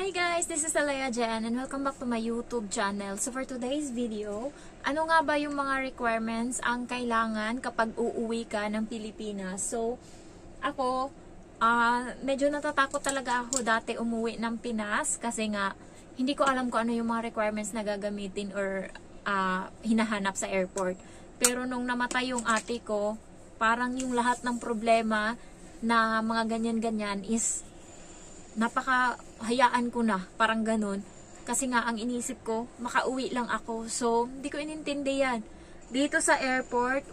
Hi guys, this is Alea Jen and welcome back to my YouTube channel. So for today's video, ano nga ba yung mga requirements ang kailangan kapag uuwi ka ng Pilipinas? So ako, medyo natatakot talaga ako dati umuwi ng Pinas kasi nga hindi ko alam kung ano yung mga requirements na gagamitin or hinahanap sa airport. Pero nung namatay yung ate ko, parang yung lahat ng problema na mga ganyan-ganyan is napakahayaan ko na, parang ganun. Kasi nga, ang inisip ko, makauwi lang ako. So, hindi ko inintindi yan. Dito sa airport,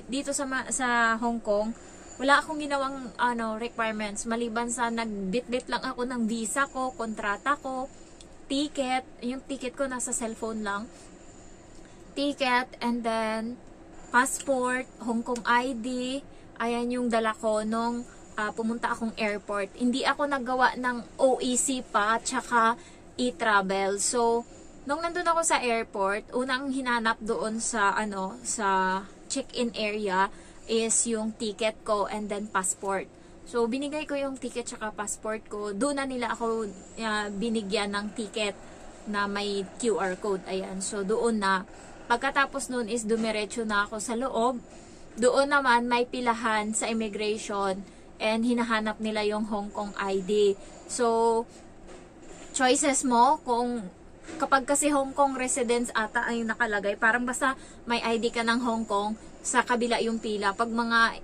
dito sa Hong Kong, wala akong ginawang requirements. Maliban sa nagbitbit lang ako ng visa ko, kontrata ko, ticket. Yung ticket ko nasa cellphone lang. Ticket, and then, passport, Hong Kong ID. Ayan yung dala ko nung pumunta akong airport. Hindi ako naggawa ng OEC pa, tsaka e-travel. So, nung nandun ako sa airport, unang hinanap doon sa check-in area is yung ticket ko and then passport. So, binigay ko yung ticket tsaka passport ko. Doon na nila ako binigyan ng ticket na may QR code. Ayan. So, doon na. Pagkatapos noon is dumiretso na ako sa loob. Doon naman may pilahan sa immigration and hinahanap nila yung Hong Kong ID. So, choices mo kung kapag kasi Hong Kong residence ata ay nakalagay, parang basta may ID ka ng Hong Kong, sa kabila yung pila. Pag mga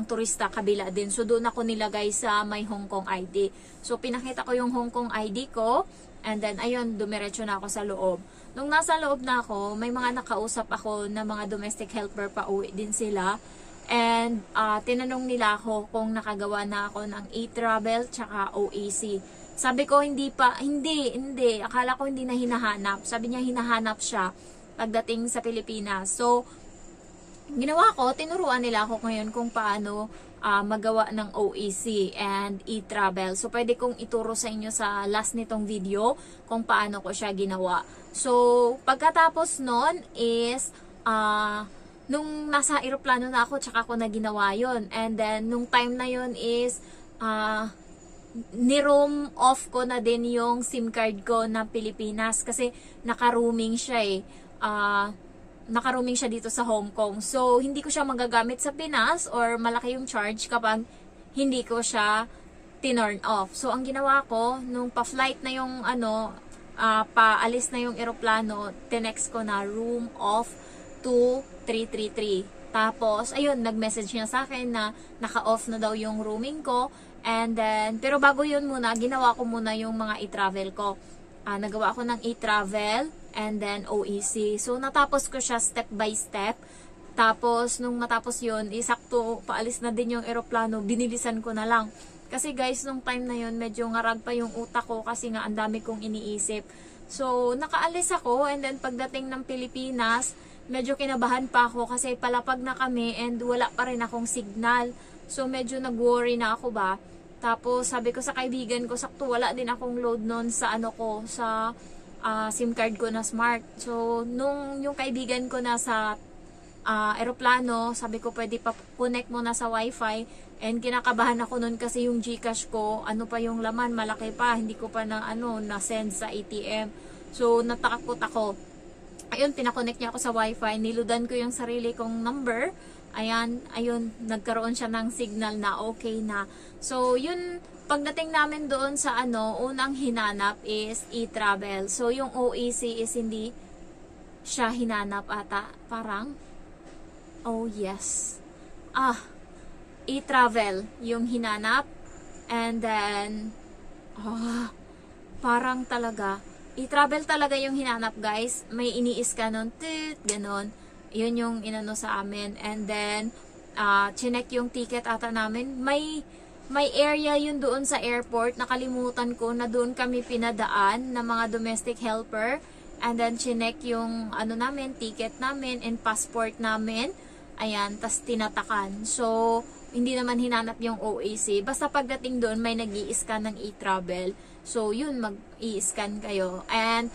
turista, kabila din. So, doon ako nilagay sa may Hong Kong ID. So, pinakita ko yung Hong Kong ID ko, and then, ayun, dumiretso na ako sa loob. Nung nasa loob na ako, may mga nakausap ako na mga domestic helper pa uwi din sila. And tinanong nila ako kung nakagawa na ako ng e-travel tsaka OEC. Sabi ko hindi. Akala ko hindi na hinahanap. Sabi niya hinahanap siya pagdating sa Pilipinas. So, ginawa ko, tinuruan nila ako ngayon kung paano magawa ng OEC and e-travel. So, pwede kong ituro sa inyo sa last nitong video kung paano ko siya ginawa. So, pagkatapos nun is nung nasa eroplano na ako, tsaka ko na ginawa yun. And then, nung time na yun is, ni-roam off ko na din yung SIM card ko na Pilipinas. Kasi, naka-roaming siya eh. Naka-roaming siya dito sa Hong Kong. So, hindi ko siya magagamit sa Pinas or malaki yung charge kapag hindi ko siya tinurn off. So, ang ginawa ko, nung pa-flight na yung paalis na yung eroplano, tinext ko na room off to 333. Tapos, ayun, nag-message niya sa akin na naka-off na daw yung roaming ko. And then, pero bago yun muna, ginawa ko muna yung mga e-travel ko. Nagawa ko ng e-travel and then OEC. So, natapos ko siya step by step. Tapos, nung matapos yun, isakto, paalis na din yung eroplano, binilisan ko na lang. Kasi guys, nung time na yun, medyo ngarag pa yung utak ko kasi nga ang dami kong iniisip. So, nakaalis ako and then pagdating ng Pilipinas, medyo kinabahan pa ako kasi palapag na kami and wala pa rin akong signal. So, medyo nag-worry na ako ba. Tapos, sabi ko sa kaibigan ko, sakto wala din akong load nun sa sa SIM card ko na smart. So, nung yung kaibigan ko na sa aeroplano, sabi ko pwede pa connect mo na sa wifi. And kinakabahan ako nun kasi yung GCash ko, pa yung laman, malaki pa. Hindi ko pa na-send sa ATM. So, natakot ako. Ayun, pinakonect niya ako sa wifi, niludan ko yung sarili kong number, ayun, nagkaroon siya ng signal na okay na. So, yun, pagdating namin doon sa unang hinanap is e-travel. So, yung OEC is hindi siya hinanap ata, parang, oh yes, e-travel yung hinanap, and then, parang talaga, i-travel talaga yung hinanap guys. May ini-scan nun, ganon. Yun yung inano sa amin. And then, chinek yung ticket ata namin. May area yun doon sa airport. Nakalimutan ko na doon kami pinadaan ng mga domestic helper. And then, chinek yung namin, ticket namin and passport namin. Ayan, tas tinatakan. So, hindi naman hinanap yung OAC. Basta pagdating doon, may nag-i-scan ng e-travel. So, yun, mag-i-scan kayo. And,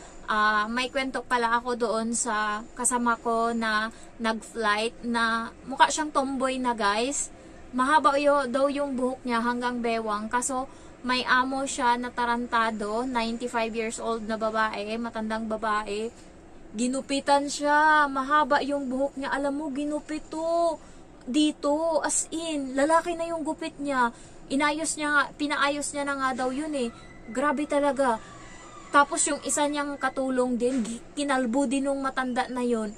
may kwento pala ako doon sa kasama ko na nag-flight na mukha siyang tomboy na guys. Mahaba daw yung buhok niya hanggang bewang. Kaso, may amo siya na tarantado, 95 years old na babae, matandang babae. Ginupitan siya, mahaba yung buhok niya. Alam mo, ginupit to dito, as in, lalaki na yung gupit niya. Inayos niya nga, pinaayos niya na nga daw yun eh. Grabe talaga. Tapos yung isa niyang katulong din, kinalbo din ng matanda na yun.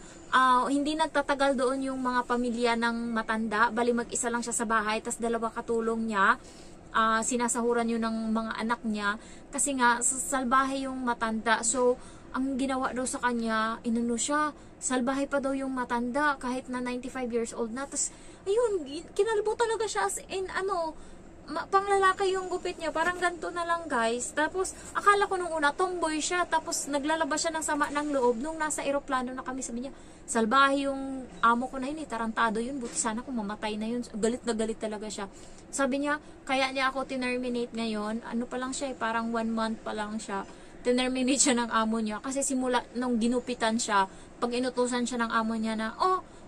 Hindi nagtatagal doon yung mga pamilya ng matanda. Bali mag-isa lang siya sa bahay, tas dalawa katulong niya. Sinasahuran yun ng mga anak niya. Kasi nga, salbahe yung matanda. So, ang ginawa daw sa kanya, inano siya, salbahe pa daw yung matanda, kahit na 95 years old na. Tapos, ayun, kinalbo talaga siya as in, panglalaki yung gupit niya, parang ganito na lang guys. Tapos, akala ko nung una, tomboy siya, tapos naglalabas siya ng sama ng loob. Nung nasa eroplano na kami, sabi niya, salbahe yung amo ko na yun, tarantado yun, buti sana kung mamatay na yun. Galit na galit talaga siya. Sabi niya, kaya niya ako tinerminate ngayon, ano pa lang siya, parang 1 month pa lang siya. Tinerminate siya ng amo niya, kasi simula nung ginupitan siya, pag inutusan siya ng amo niya na,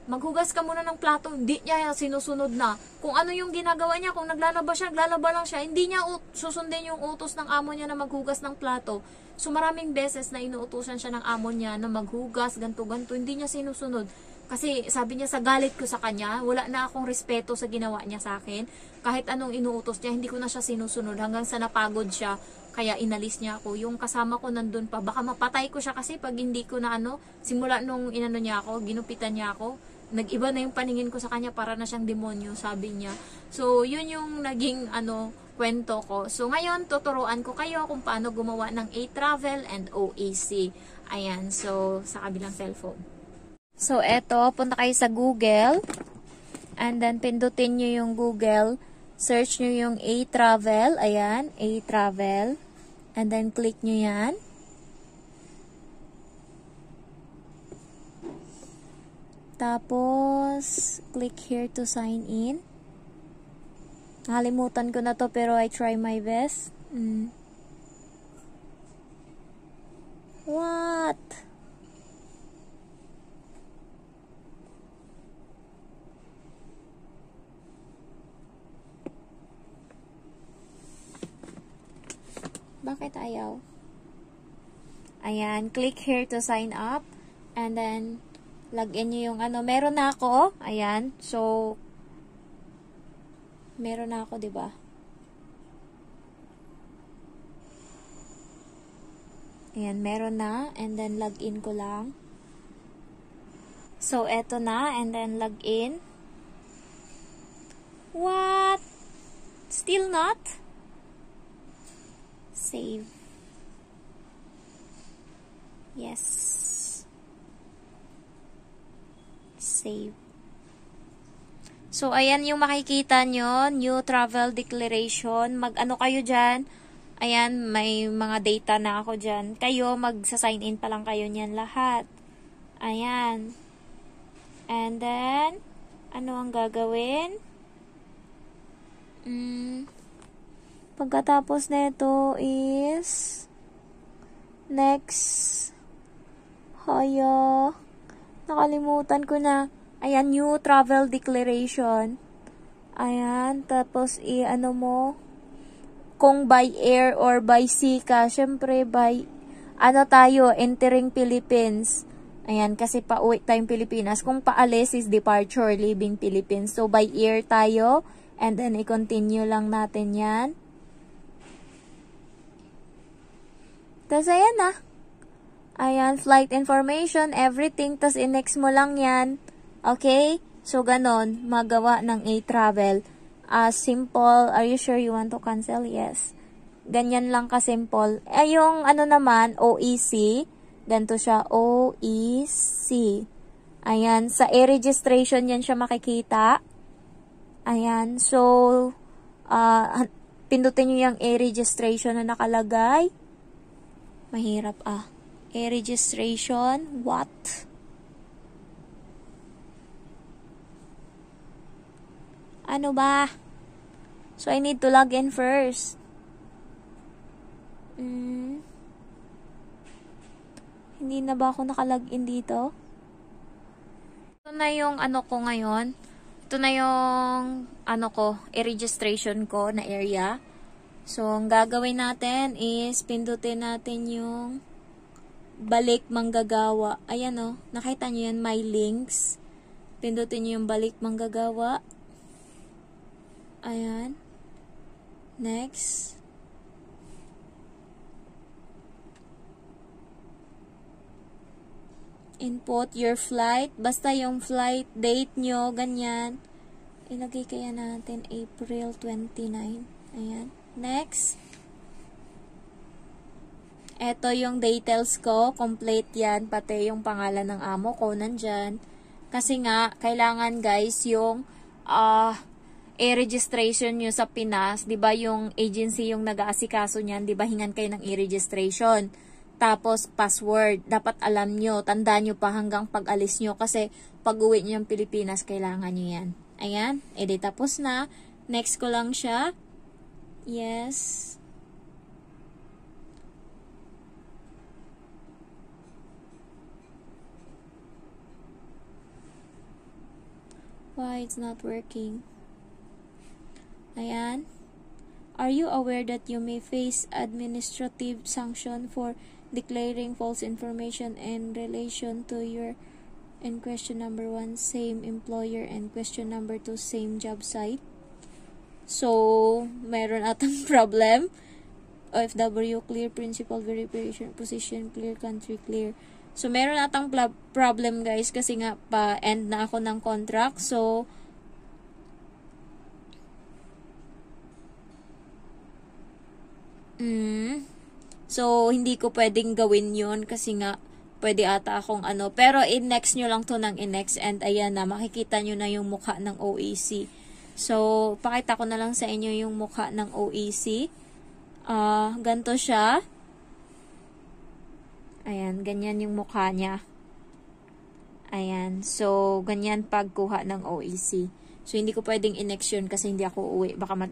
maghugas ka muna ng plato, hindi niya sinusunod na. Kung ano yung ginagawa niya, kung naglalaba siya, naglalaba lang siya, hindi niya susundin yung utos ng amo niya na maghugas ng plato. So maraming beses na inuutusan siya ng amo niya na maghugas, ganto-ganto, hindi niya sinusunod. Kasi sabi niya, sa galit ko sa kanya, wala na akong respeto sa ginawa niya sa akin. Kahit anong inuutos niya, hindi ko na siya sinusunod hanggang sa napagod siya. Kaya inalis niya ako. Yung kasama ko nandun pa, baka mapatay ko siya kasi pag hindi ko na simula nung inano niya ako, ginupitan niya ako, nag-iba na yung paningin ko sa kanya, para na siyang demonyo, sabi niya. So, yun yung naging kwento ko. So, ngayon, tuturuan ko kayo kung paano gumawa ng A-Travel and OAC. Ayan, so, sa kabilang cellphone. So, eto, punta kayo sa Google. And then, pindutin nyo yung Google. Search nyo yung A-Travel. Ayan, A-Travel. And then, click nyo yan. Tapos, click here to sign in. Nakalimutan ko na to, pero I try my best. What? Bakit ayaw? Ayan, click here to sign up. And then, login nyo yung meron na ako. Ayan. So, meron na ako, diba? Ayan, meron na. And then, login ko lang. So, eto na. And then, login. What? Still not? Save. Yes. Save. So, ayan yung makikita nyo, new travel declaration. Mag-ano kayo dyan? Ayan, may mga data na ako dyan. Kayo, magsa-sign in pa lang kayo niyan lahat. Ayan. And then, ano ang gagawin? Pagkatapos nito is next. Haya. Nakalimutan ko na. Ayan, new travel declaration. Ayan, tapos i-ano mo, kung by air or by sea ka, syempre by, tayo, entering Philippines. Ayan, kasi pauwi tayong Pilipinas. Kung paalis is departure, leaving Philippines. So, by air tayo, and then i-continue lang natin yan. Tapos, ayan na. Ayan, flight information, everything. Tapos, i-next mo lang yan. Okay? So, ganon, magawa ng A-Travel. Simple. Are you sure you want to cancel? Yes. Ganyan lang ka-simple. Yung naman, OEC. Ganito siya, OEC. Ayan, sa e-registration yan siya makikita. Ayan, so, pindutin nyo yung e-registration na nakalagay. Mahirap e-registration, what? Ano ba? So, I need to log in first. Hindi na ba ako nakalog-in dito? Ito na yung ko ngayon. Ito na yung e-registration ko na area. So, ang gagawin natin is pindutin natin yung balik manggagawa. Ayan o, nakita nyo yan, my links. Pindutin nyo yung balik manggagawa. Ayan. Next. Input your flight. Basta yung flight date nyo, ganyan. Ilagay kaya natin April 29. Ayan. Next. Ito yung details ko. Complete yan. Pati yung pangalan ng amo ko nandyan. Kasi nga, kailangan guys yung e-registration nyo sa Pinas. Diba yung agency yung nag-aasikaso nyan. Diba hingan kayo ng e-registration. Tapos password. Dapat alam nyo. Tandaan nyo pa hanggang pag-alis nyo. Kasi pag-uwi nyo yung Pilipinas, kailangan nyo yan. Ayan. Edi tapos na. Next ko lang siya. Yes. Why it's not working? Ayan. Are you aware that you may face administrative sanction for declaring false information in relation to your in question number 1 same employer and question number 2 same job site? So, meron atang problem. OFW, clear principal verification, position, clear country, clear. So, meron atang problem guys kasi nga pa-end na ako ng contract. So, hindi ko pwedeng gawin yun kasi nga pwede ata akong ano. Pero in-next nyo lang to ng in-next and ayan na, makikita nyo na yung mukha ng OEC. So, pakita ko na lang sa inyo yung mukha ng OEC. Ganto siya. Ayan, ganyan yung mukha niya. Ayan. So, ganyan pagkuha ng OEC. So, hindi ko pwedeng in-next yun kasi hindi ako uuwi. Baka